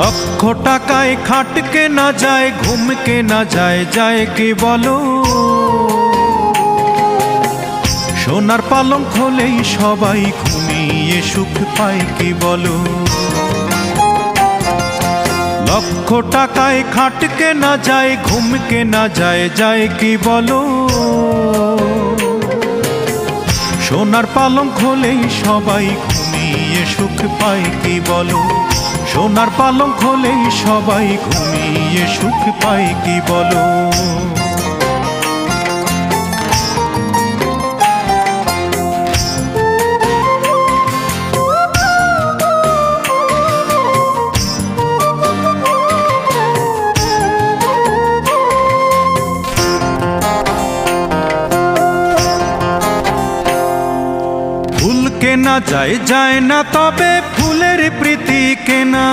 লক্ষ টাকায় খাট কেনা যায়, ঘুম কেনা যায়, যায় কি বলো? সোনার পালঙ্ক হলেই সবাই ঘুমিয়ে সুখ পায় কি বলো? লক্ষ টাকায় খাট কেনা যায়, ঘুম কেনা যায়, যায় কি বলো? সোনার পালঙ্ক হলেই সবাই ঘুমিয়ে সুখ পায় কি বলো? সোনার পালঙ্ক হলেই সবাই ঘুমিয়ে সুখ পায় কি বলো? ফুল কেনা যায়, যায় না তবে ফুলের প্রীতি কেনা।